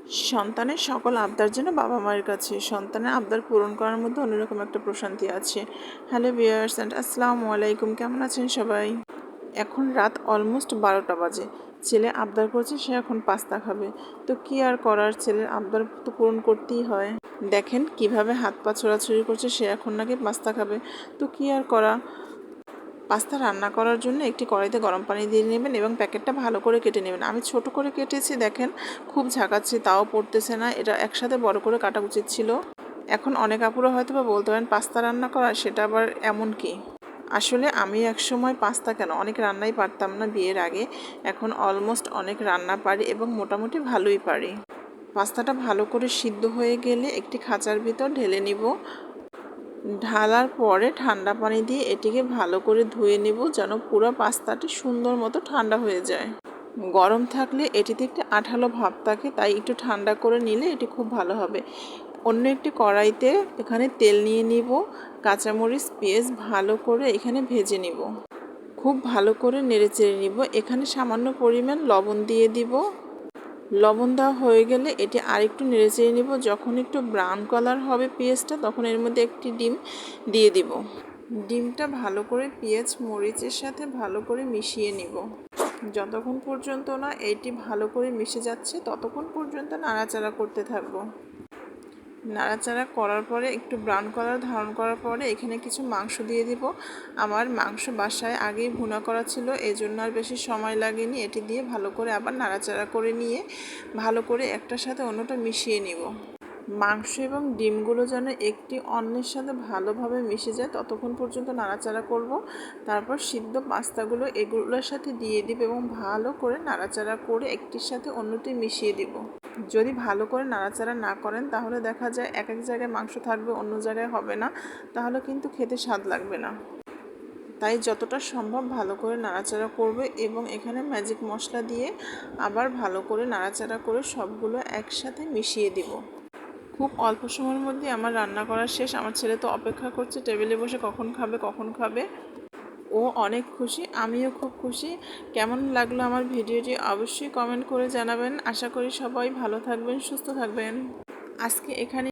সন্তানের সকল আবদার যেন বাবা মায়ের কাছে। সন্তানের আবদার পূরণ করার মধ্যে অন্যরকম একটা প্রশান্তি আছে। হ্যালো ভিউয়ার্স অ্যান্ড আসসালামু আলাইকুম, কেমন আছেন সবাই? এখন রাত অলমোস্ট 12টা বাজে। ছেলে আবদার করছে সে এখন পাস্তা খাবে। তো কি আর করার, ছেলের আবদার তো পূরণ করতেই হয়। দেখেন কিভাবে হাত পা ছোড়াছুড়ি করছে, সে এখন নাকি পাস্তা খাবে। তো কি আর করা, পাস্তা রান্না করার জন্য একটি কড়াইতে গরম পানি দিয়ে নেবেন এবং প্যাকেটটা ভালো করে কেটে নেবেন। আমি ছোট করে কেটেছি, দেখেন খুব ঝাঁকাচ্ছি তাও পড়তেছে না। এটা একসাথে বড় করে কাটা উচিত ছিল। এখন অনেক আপুরা হয়তো বা বলতে পারেন পাস্তা রান্না করা সেটা আবার এমন কি। আসলে আমি একসময় পাস্তা কেন অনেক রান্নাই পারতাম না বিয়ের আগে, এখন অলমোস্ট অনেক রান্না পারি এবং মোটামুটি ভালোই পারি। পাস্তাটা ভালো করে সিদ্ধ হয়ে গেলে একটি খাঁচার ভিতর ঢেলে নিব। ঢালার পরে ঠান্ডা পানি দিয়ে এটিকে ভালো করে ধুয়ে নেব যেন পুরো পাস্তাটি সুন্দর মতো ঠান্ডা হয়ে যায়। গরম থাকলে এটিতে একটি আঠালো ভাব থাকে, তাই একটু ঠান্ডা করে নিলে এটি খুব ভালো হবে। অন্য একটি কড়াইতে এখানে তেল নিয়ে নিব, কাঁচামরিচ পেঁয়াজ ভালো করে এখানে ভেজে নিব। খুব ভালো করে নেড়েচেড়ে নিব। এখানে সামান্য পরিমাণ লবণ দিয়ে দিব। লবণ দেওয়া হয়ে গেলে এটি আরেকটু নেড়েচেড়ে নিব। যখন একটু ব্রাউন কালার হবে পেঁয়াজটা, তখন এর মধ্যে একটি ডিম দিয়ে দিব। ডিমটা ভালো করে পেঁয়াজ মরিচের সাথে ভালো করে মিশিয়ে নিব। যতক্ষণ পর্যন্ত না এটি ভালো করে মিশে যাচ্ছে ততক্ষণ পর্যন্ত নাড়াচাড়া করতে থাকবো। নাড়াচাড়া করার পরে একটু ব্রাউন কালার ধারণ করার পরে এখানে কিছু মাংস দিয়ে দিব। আমার মাংস বাসায় আগেই ভুনা করা ছিল, এই জন্য আর বেশি সময় লাগেনি। এটি দিয়ে ভালো করে আবার নাড়াচাড়া করে নিয়ে ভালো করে একটার সাথে অন্যটা মিশিয়ে নিব। মাংস এবং ডিমগুলো যেন একটি অন্যের সাথে ভালোভাবে মিশে যায় ততক্ষণ পর্যন্ত নাড়াচাড়া করব। তারপর সিদ্ধ পাস্তাগুলো এগুলোর সাথে দিয়ে দিব এবং ভালো করে নাড়াচাড়া করে একটির সাথে অন্যটি মিশিয়ে দিব। যদি ভালো করে নাড়াচাড়া না করেন তাহলে দেখা যায় এক এক জায়গায় মাংস থাকবে, অন্য জায়গায় হবে না, তাহলে কিন্তু খেতে স্বাদ লাগবে না। তাই যতটা সম্ভব ভালো করে নাড়াচাড়া করবে এবং এখানে ম্যাজিক মশলা দিয়ে আবার ভালো করে নাড়াচাড়া করে সবগুলো একসাথে মিশিয়ে দিব। খুব অল্প সময়ের মধ্যে আমার রান্না করা শেষ। আমার ছেলে তো অপেক্ষা করছে টেবিলে বসে কখন খাবে কখন খাবে। ও অনেক খুশি, আমিও খুব খুশি। কেমন লাগলো আমার ভিডিওটি অবশ্যই কমেন্ট করে জানাবেন। আশা করি সবাই ভালো থাকবেন, সুস্থ থাকবেন। আজকে এখানে